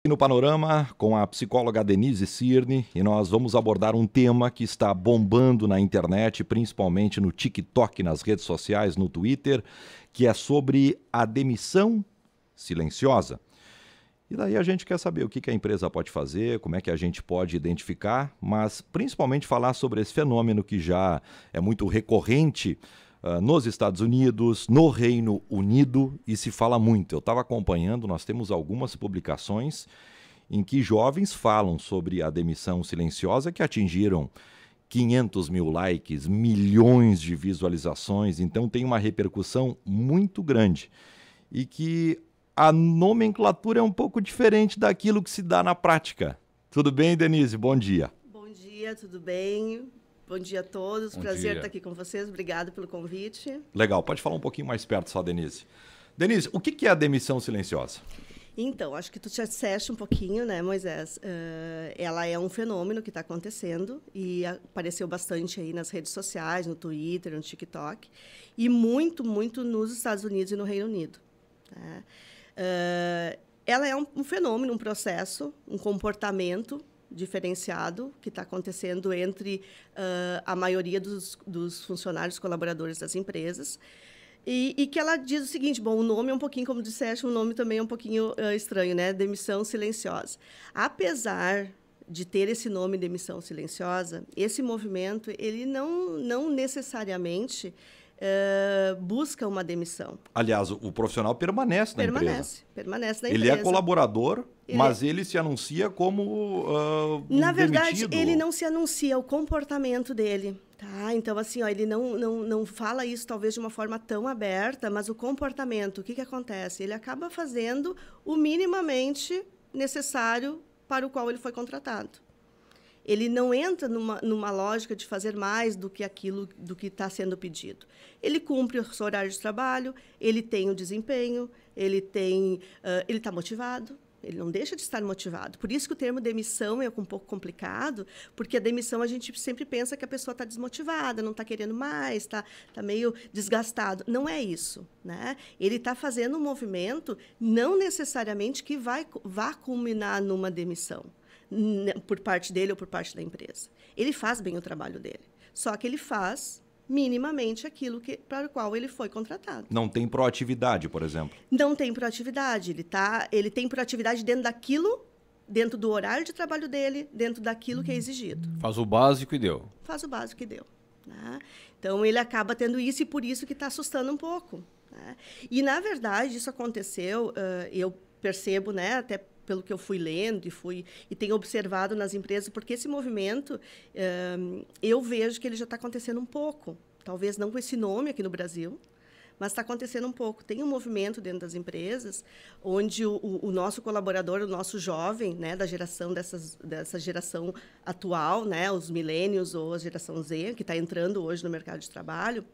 No Panorama, com a psicóloga Denise Cirne, e nós vamos abordar um tema que está bombando na internet, principalmente no TikTok, nas redes sociais, no Twitter, que é sobre a demissão silenciosa. E daí a gente quer saber o que a empresa pode fazer, como é que a gente pode identificar, mas principalmente falar sobre esse fenômeno que já é muito recorrente nos Estados Unidos, no Reino Unido, e se fala muito. Eu estava acompanhando, nós temos algumas publicações em que jovens falam sobre a demissão silenciosa que atingiram 500 mil likes, milhões de visualizações, então tem uma repercussão muito grande. E que a nomenclatura é um pouco diferente daquilo que se dá na prática. Tudo bem, Denise? Bom dia. Bom dia, tudo bem? Bom dia a todos, prazer estar aqui com vocês, obrigado pelo convite. Legal, pode falar um pouquinho mais perto só, Denise. Denise, o que é a demissão silenciosa? Então, acho que tu já disseste um pouquinho, né, Moisés? Ela é um fenômeno que está acontecendo e apareceu bastante aí nas redes sociais, no Twitter, no TikTok, e muito nos Estados Unidos e no Reino Unido. Né? Ela é um fenômeno, um processo, um comportamento diferenciado que está acontecendo entre a maioria dos funcionários, colaboradores das empresas, e que ela diz o seguinte, bom, o nome é um pouquinho, como disseste, o nome também é um pouquinho estranho, né? Demissão silenciosa. Apesar de ter esse nome, demissão silenciosa, esse movimento, ele não necessariamente busca uma demissão. Aliás, o profissional permanece na empresa. Permanece na empresa. Ele é colaborador, mas ele se anuncia como na verdade, demitido. ele não se anuncia, o comportamento dele. Tá? Então, assim, ó, ele não fala isso talvez de uma forma tão aberta, mas o comportamento, o que acontece? Ele acaba fazendo o minimamente necessário para o qual ele foi contratado. Ele não entra numa lógica de fazer mais do que aquilo do que está sendo pedido. Ele cumpre o seu horário de trabalho, ele tem o desempenho, ele está motivado, ele não deixa de estar motivado. Por isso que o termo demissão é um pouco complicado, porque a demissão a gente sempre pensa que a pessoa está desmotivada, não está querendo mais, está meio desgastado. Não é isso. Né? Ele está fazendo um movimento não necessariamente que vá culminar numa demissão, por parte dele ou por parte da empresa. Ele faz bem o trabalho dele, só que ele faz minimamente aquilo para o qual ele foi contratado. Não tem proatividade, por exemplo? Não tem proatividade. Ele tem proatividade dentro do horário de trabalho dele, dentro daquilo que é exigido. Faz o básico e deu. Faz o básico e deu. Né? Então, ele acaba tendo isso e por isso que está assustando um pouco. Né? E, na verdade, isso aconteceu, eu percebo, né, até pelo que eu fui lendo e tenho observado nas empresas, porque esse movimento, eu vejo que ele já está acontecendo um pouco. Talvez não com esse nome aqui no Brasil, mas está acontecendo um pouco. Tem um movimento dentro das empresas onde o nosso colaborador, o nosso jovem, né, dessa geração atual, né, os millennials ou a geração Z, que está entrando hoje no mercado de trabalho,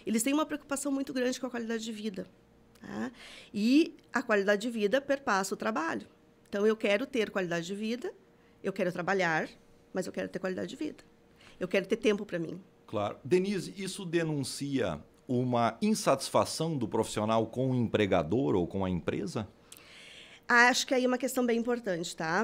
eles têm uma preocupação muito grande com a qualidade de vida. Tá? E a qualidade de vida perpassa o trabalho. Então, eu quero ter qualidade de vida, eu quero trabalhar, mas eu quero ter qualidade de vida. Eu quero ter tempo para mim. Claro. Denise, isso denuncia uma insatisfação do profissional com o empregador ou com a empresa? Acho que aí é uma questão bem importante, tá?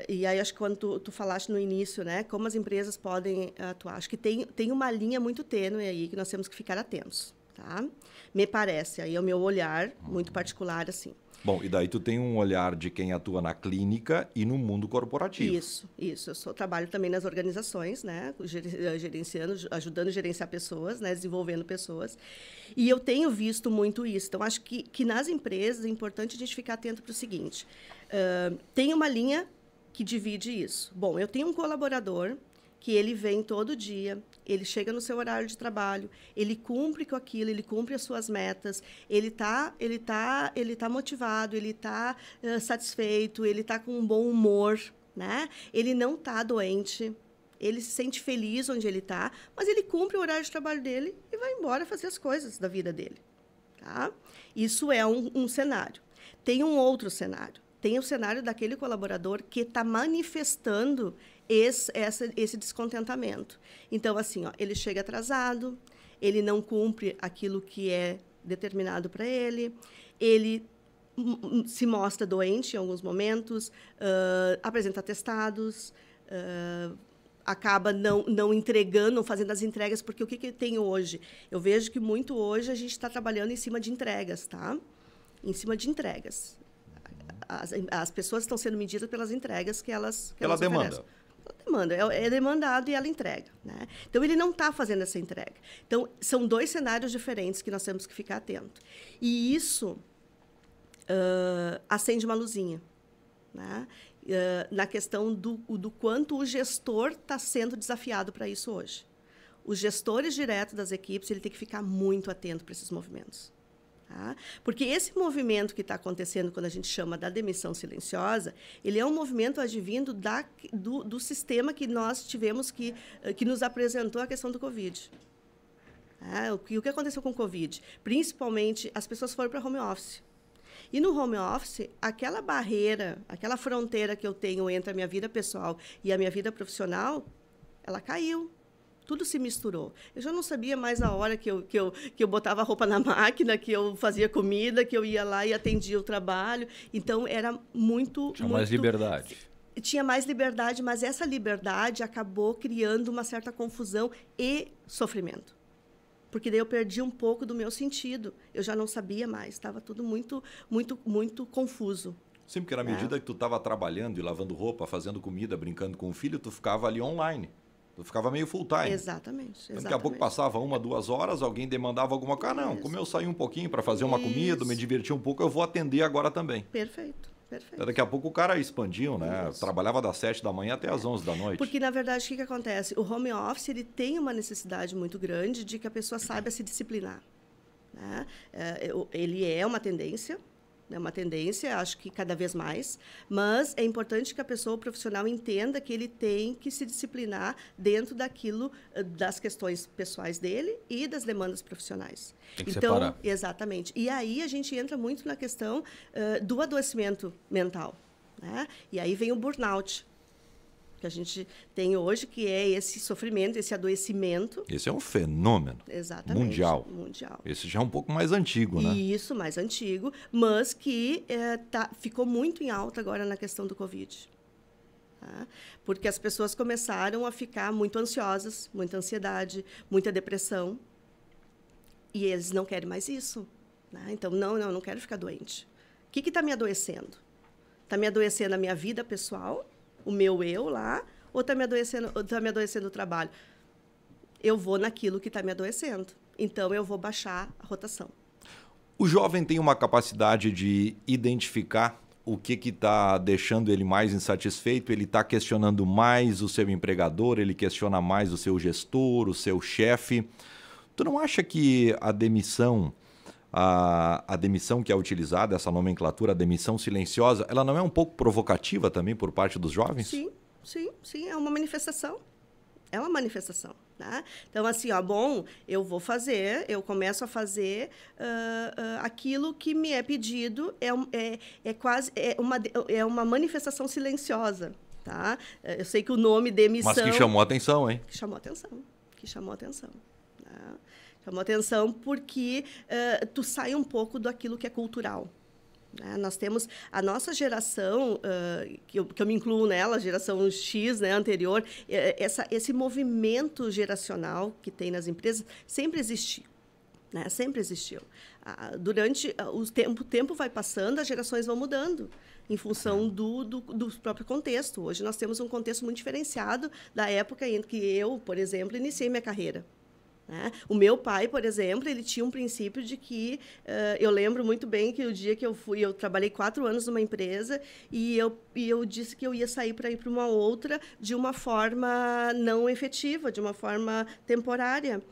E aí acho que quando tu falaste no início, né, como as empresas podem atuar, acho que tem uma linha muito tênue aí que nós temos que ficar atentos. Tá? Me parece, aí é o meu olhar muito particular, assim. Bom, e daí tu tem um olhar de quem atua na clínica e no mundo corporativo. Isso. Eu trabalho também nas organizações, né? Gerenciando, ajudando a gerenciar pessoas, né? Desenvolvendo pessoas. E eu tenho visto muito isso. Então, acho que nas empresas é importante a gente ficar atento para o seguinte. Tem uma linha que divide isso. Bom, eu tenho um colaborador que ele vem todo dia, ele chega no seu horário de trabalho, ele cumpre com aquilo, ele cumpre as suas metas, ele tá motivado, ele está satisfeito, ele está com um bom humor, né? Ele não está doente, ele se sente feliz onde ele está, mas ele cumpre o horário de trabalho dele e vai embora fazer as coisas da vida dele. Tá? Isso é um cenário. Tem um outro cenário. Tem o cenário daquele colaborador que está manifestando esse descontentamento. Então, assim, ó, ele chega atrasado, ele não cumpre aquilo que é determinado para ele se mostra doente em alguns momentos, apresenta atestados, acaba não entregando, não fazendo as entregas, porque o que tem hoje? Eu vejo que muito hoje a gente está trabalhando em cima de entregas, tá? Em cima de entregas. As pessoas estão sendo medidas pelas entregas que elas demanda. oferecem. Ela demanda. É demandado e ela entrega, né? Então, ele não está fazendo essa entrega. Então, são 2 cenários diferentes que nós temos que ficar atento. E isso acende uma luzinha, né? Na questão do quanto o gestor está sendo desafiado para isso hoje. Os gestores diretos das equipes, ele tem que ficar muito atento para esses movimentos. Tá? Porque esse movimento que está acontecendo, quando a gente chama da demissão silenciosa, ele é um movimento advindo do sistema que nós tivemos que nos apresentou a questão do Covid. O que aconteceu com o Covid? Principalmente, as pessoas foram para home office. E no home office, aquela barreira, aquela fronteira que eu tenho entre a minha vida pessoal e a minha vida profissional, ela caiu. Tudo se misturou. Eu já não sabia mais a hora que eu botava a roupa na máquina, que eu fazia comida, que eu ia lá e atendia o trabalho. Então, era muito... Tinha mais liberdade. Tinha mais liberdade, mas essa liberdade acabou criando uma certa confusão e sofrimento. Porque daí eu perdi um pouco do meu sentido. Eu já não sabia mais. Estava tudo muito, muito, muito confuso. Sim, porque na medida que tu estava trabalhando e lavando roupa, fazendo comida, brincando com o filho, tu ficava ali online. Tu ficava meio full time. Exatamente. Daqui a pouco passava 1, 2 horas, alguém demandava alguma coisa. Não, como eu saí um pouquinho para fazer uma comida, me divertir um pouco, eu vou atender agora também. Perfeito. Daqui a pouco o cara expandiu, né? Isso. Trabalhava das 7 da manhã até as 11 da noite. Porque, na verdade, o que acontece? O home office ele tem uma necessidade muito grande de que a pessoa saiba se disciplinar. Né? Ele é uma tendência, acho que cada vez mais, mas é importante que a pessoa, o profissional, entenda que ele tem que se disciplinar dentro daquilo, das questões pessoais dele e das demandas profissionais. Tem que separar. Exatamente. E aí a gente entra muito na questão do adoecimento mental, né? E aí vem o burnout, que a gente tem hoje, que é esse sofrimento, esse adoecimento. Esse é um fenômeno. Exatamente, mundial. Esse já é um pouco mais antigo, né? Isso, mais antigo, mas que ficou muito em alta agora na questão do Covid. Tá? Porque as pessoas começaram a ficar muito ansiosas, muita ansiedade, muita depressão, e eles não querem mais isso. Né? Então, não quero ficar doente. O que está me adoecendo? Está me adoecendo a minha vida pessoal, o meu eu lá, ou está me adoecendo o trabalho? Eu vou naquilo que está me adoecendo. Então, eu vou baixar a rotação. O jovem tem uma capacidade de identificar o que está deixando ele mais insatisfeito? Ele está questionando mais o seu empregador, ele questiona mais o seu gestor, o seu chefe. Tu não acha que a demissão que é utilizada, essa nomenclatura, a demissão silenciosa, ela não é um pouco provocativa também por parte dos jovens? Sim, é uma manifestação. É uma manifestação. Né? Então, assim, eu começo a fazer aquilo que me é pedido, é uma manifestação silenciosa. Tá? Eu sei que o nome demissão... Mas que chamou a atenção, hein? Que chamou a atenção. Né? Chamou a atenção porque tu sai um pouco daquilo que é cultural. Né? Nós temos a nossa geração, que eu me incluo nela, a geração X, né, anterior, esse movimento geracional que tem nas empresas sempre existiu. Né? Sempre existiu. Durante o tempo vai passando, as gerações vão mudando em função do próprio contexto. Hoje nós temos um contexto muito diferenciado da época em que eu, por exemplo, iniciei minha carreira. Né? O meu pai, por exemplo, ele tinha um princípio de que... eu lembro muito bem que o dia que eu trabalhei 4 anos numa empresa e eu disse que eu ia sair para ir para uma outra de uma forma não efetiva, de uma forma temporária.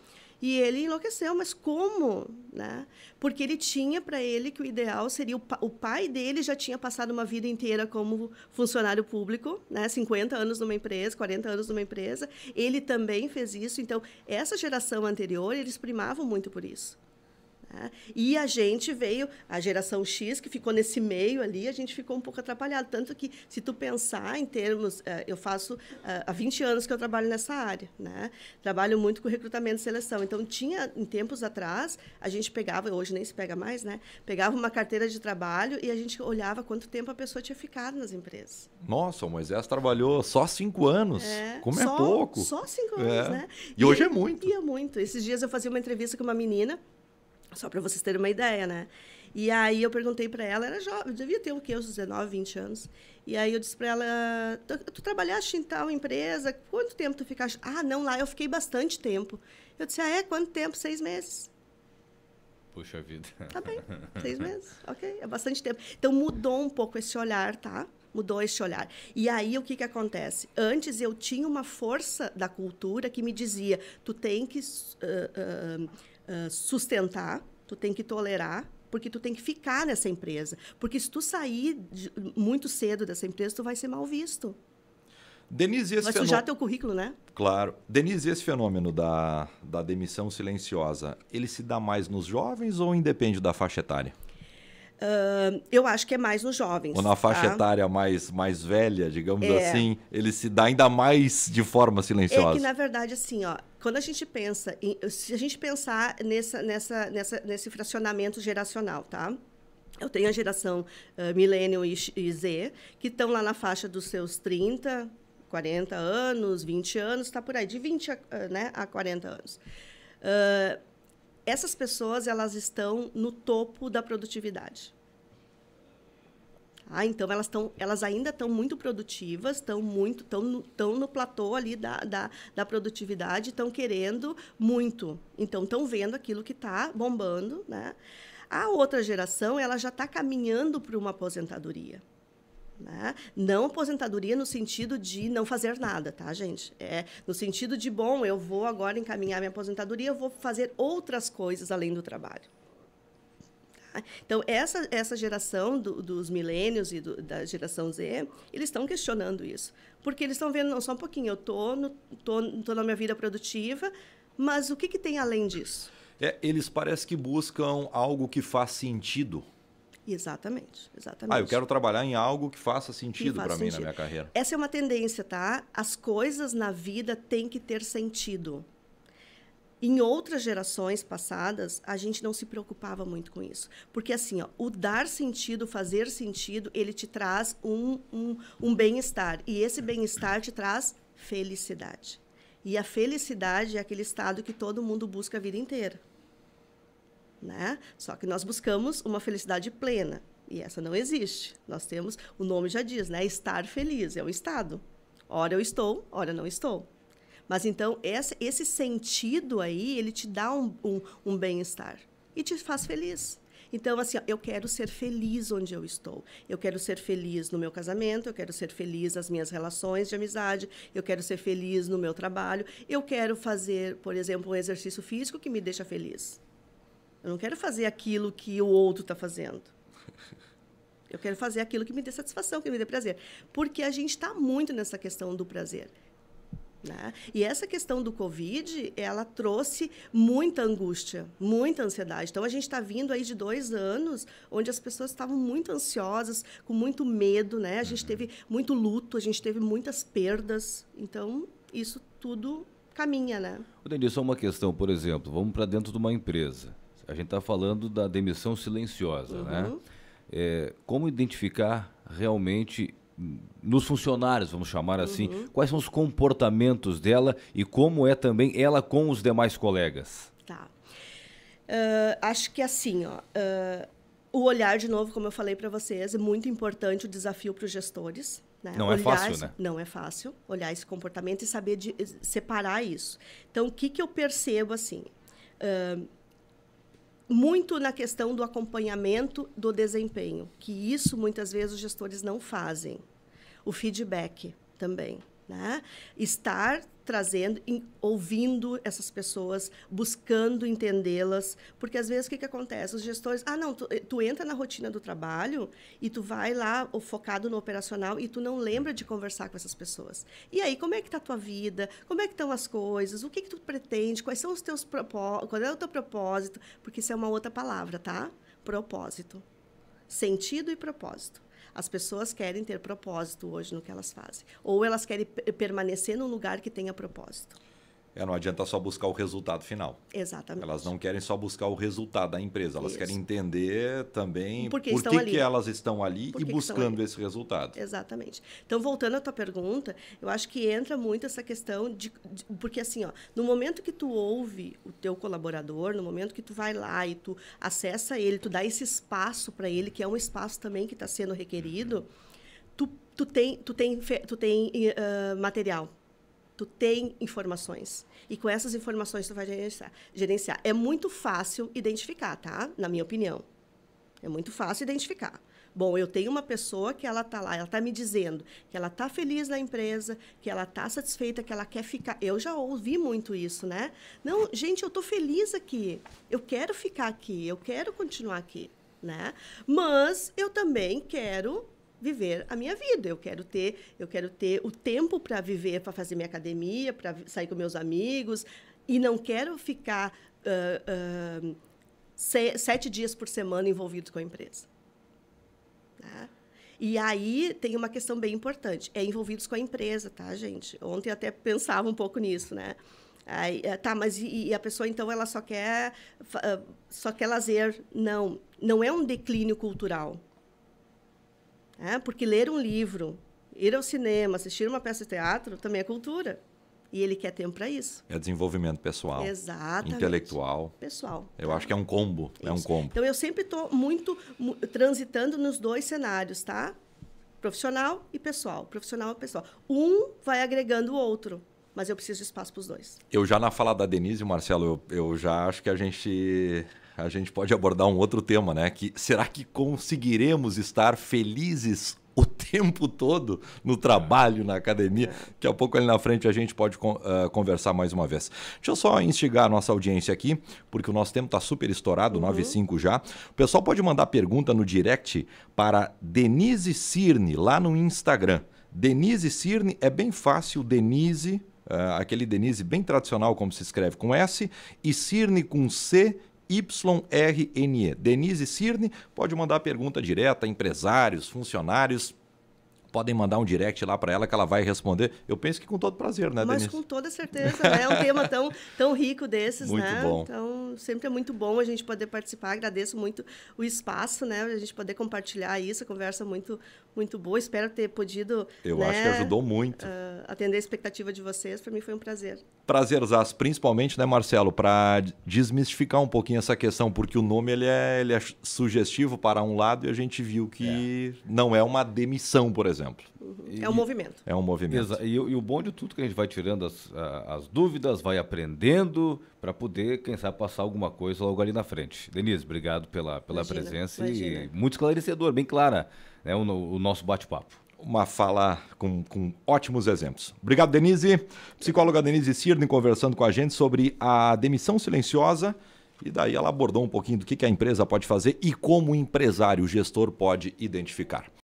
E ele enlouqueceu, mas como? Né? Porque ele tinha para ele que o ideal seria... O pai dele já tinha passado uma vida inteira como funcionário público, né? 50 anos numa empresa, 40 anos numa empresa. Ele também fez isso. Então, essa geração anterior, eles primavam muito por isso. Né? E a gente veio, a geração X, que ficou nesse meio ali, a gente ficou um pouco atrapalhado. Tanto que, se tu pensar em termos... eu faço há 20 anos que eu trabalho nessa área. Né? Trabalho muito com recrutamento e seleção. Então, tinha, em tempos atrás, a gente pegava, hoje nem se pega mais, né? Pegava uma carteira de trabalho e a gente olhava quanto tempo a pessoa tinha ficado nas empresas. Nossa, o Moisés trabalhou só 5 anos. Como é pouco. Só 5 anos, né? E hoje é muito. E é muito. Esses dias eu fazia uma entrevista com uma menina, só para vocês terem uma ideia, né? E aí eu perguntei para ela, era jovem, devia ter o quê, uns 19, 20 anos. E aí eu disse para ela, tu trabalhaste em tal empresa, quanto tempo tu ficaste? Ah, não, lá eu fiquei bastante tempo. Eu disse, quanto tempo? 6 meses. Puxa vida. Tá bem, 6 meses, ok, é bastante tempo. Então mudou um pouco esse olhar, tá? Mudou esse olhar. E aí, o que acontece? Antes, eu tinha uma força da cultura que me dizia, tu tem que sustentar, tu tem que tolerar, porque tu tem que ficar nessa empresa. Porque se tu sair muito cedo dessa empresa, tu vai ser mal visto. Denise, esse vai sujar teu currículo, né? Claro. Denise, esse fenômeno da demissão silenciosa, ele se dá mais nos jovens ou independe da faixa etária? Eu acho que é mais nos jovens. Ou na faixa etária mais velha, digamos assim, ele se dá ainda mais de forma silenciosa. É que, na verdade, assim, quando a gente pensa, se a gente pensar nesse fracionamento geracional, tá? Eu tenho a geração Millennial e Z, que estão lá na faixa dos seus 30, 40 anos, 20 anos, está por aí, de 20 a 40 anos. Essas pessoas, elas estão no topo da produtividade. Então, elas ainda estão muito produtivas, estão no platô ali da produtividade, estão querendo muito. Então, estão vendo aquilo que está bombando, né? A outra geração, ela já está caminhando para uma aposentadoria. Né? Não aposentadoria no sentido de não fazer nada, tá, gente? No sentido de, eu vou agora encaminhar minha aposentadoria, eu vou fazer outras coisas além do trabalho. Tá? Então, essa geração dos milênios e da geração Z, eles estão questionando isso. Porque eles estão vendo, não, só um pouquinho, eu tô na minha vida produtiva, mas o que tem além disso? Eles parecem que buscam algo que faz sentido. Exatamente. Eu quero trabalhar em algo que faça sentido para mim na minha carreira. Essa é uma tendência, tá? As coisas na vida têm que ter sentido. Em outras gerações passadas, a gente não se preocupava muito com isso. Porque, assim, o dar sentido, fazer sentido, ele te traz um bem-estar. E esse bem-estar te traz felicidade. E a felicidade é aquele estado que todo mundo busca a vida inteira. Né? Só que nós buscamos uma felicidade plena. E essa não existe. Nós temos, o nome já diz, né? Estar feliz, é um estado. Ora eu estou, ora não estou. Mas então, esse sentido aí, ele te dá um bem-estar. E te faz feliz. Então, assim, eu quero ser feliz onde eu estou. Eu quero ser feliz no meu casamento, eu quero ser feliz nas minhas relações de amizade, eu quero ser feliz no meu trabalho. Eu quero fazer, por exemplo, um exercício físico que me deixa feliz. Eu não quero fazer aquilo que o outro está fazendo. Eu quero fazer aquilo que me dê satisfação, que me dê prazer. Porque a gente está muito nessa questão do prazer. Né? E essa questão do Covid, ela trouxe muita angústia, muita ansiedade. Então, a gente está vindo aí de 2 anos, onde as pessoas estavam muito ansiosas, com muito medo, né? A gente teve muito luto, a gente teve muitas perdas. Então, isso tudo caminha, né? Denise, só uma questão, por exemplo, vamos para dentro de uma empresa. A gente está falando da demissão silenciosa, né? Como identificar realmente nos funcionários, vamos chamar assim, quais são os comportamentos dela e como é também ela com os demais colegas? Tá. Acho que assim, o olhar, de novo, como eu falei para vocês, é muito importante o desafio para os gestores. Né? Não é fácil, né? Não é fácil olhar esse comportamento e saber separar isso. Então, o que eu percebo, assim... muito na questão do acompanhamento do desempenho, que isso muitas vezes os gestores não fazem. O feedback também, né? Estar trazendo, ouvindo essas pessoas, buscando entendê-las, porque às vezes o que acontece? Os gestores, tu entra na rotina do trabalho e tu vai lá focado no operacional e tu não lembra de conversar com essas pessoas. E aí, como é que está a tua vida? Como é que estão as coisas? O que tu pretende? Quais são os teus propósitos? Qual é o teu propósito? Porque isso é uma outra palavra, tá? Propósito. Sentido e propósito. As pessoas querem ter propósito hoje no que elas fazem. Ou elas querem permanecer num lugar que tenha propósito. Não adianta só buscar o resultado final. Exatamente. Elas não querem só buscar o resultado da empresa, elas querem entender também por que elas estão ali e buscando esse resultado. Exatamente. Então, voltando à tua pergunta, eu acho que entra muito essa questão porque assim, no momento que tu ouve o teu colaborador, no momento que tu vai lá e tu acessa ele, tu dá esse espaço para ele, que é um espaço também que está sendo requerido, tu tem material. Tu tem informações. E com essas informações tu vai gerenciar. É muito fácil identificar, tá? Na minha opinião. É muito fácil identificar. Bom, eu tenho uma pessoa que ela está lá, ela está me dizendo que ela está feliz na empresa, que ela está satisfeita, que ela quer ficar. Eu já ouvi muito isso, né? Não, gente, eu estou feliz aqui. Eu quero ficar aqui, eu quero continuar aqui, né? Mas eu também quero viver a minha vida. Eu quero ter o tempo para viver, para fazer minha academia, para sair com meus amigos, e não quero ficar 7 dias por semana envolvidos com a empresa. Tá? E aí tem uma questão bem importante, envolvidos com a empresa, tá, gente? Ontem eu até pensava um pouco nisso, né? Aí, mas a pessoa, então, ela só quer lazer. Não é um declínio cultural. Porque ler um livro, ir ao cinema, assistir uma peça de teatro, também é cultura. E ele quer tempo para isso. É desenvolvimento pessoal. Exatamente. Intelectual. Pessoal. Eu acho que é um combo. Isso. É um combo. Então, eu sempre estou muito transitando nos dois cenários, tá? Profissional e pessoal. Profissional e pessoal. Um vai agregando o outro, mas eu preciso de espaço para os dois. Eu já na fala da Denise, Marcelo, eu já acho que a gente pode abordar um outro tema, né? Será que conseguiremos estar felizes o tempo todo no trabalho, na academia? Daqui a pouco ali na frente a gente pode conversar mais uma vez. Deixa eu só instigar a nossa audiência aqui, porque o nosso tempo está super estourado, 9h05 já. O pessoal pode mandar pergunta no direct para Denise Cirne, lá no Instagram. Denise Cirne, é bem fácil, Denise, aquele Denise bem tradicional, como se escreve com S, e Cirne com C, YRNE. Denise Cirne, pode mandar pergunta direta, empresários, funcionários, podem mandar um direct lá para ela que ela vai responder. Eu penso que com todo prazer, né, Denise? Mas com toda certeza, né? É um tema tão rico desses, muito né? Bom. Então, sempre é muito bom a gente poder participar. Agradeço muito o espaço, né? A gente poder compartilhar isso, conversa muito boa. Espero ter podido, acho que ajudou muito. Atender a expectativa de vocês. Para mim foi um prazer. Prazerzaço, principalmente, né, Marcelo, para desmistificar um pouquinho essa questão, porque o nome ele é sugestivo para um lado e a gente viu que não é uma demissão, por exemplo. É um movimento. É um movimento. E o bom de tudo que a gente vai tirando as dúvidas, vai aprendendo para poder, quem sabe, passar alguma coisa logo ali na frente. Denise, obrigado pela presença e muito esclarecedor, bem clara, né, o nosso bate-papo. Uma fala com ótimos exemplos. Obrigado, Denise. Psicóloga Denise Cirne conversando com a gente sobre a demissão silenciosa. E daí ela abordou um pouquinho do que a empresa pode fazer e como o empresário, o gestor, pode identificar.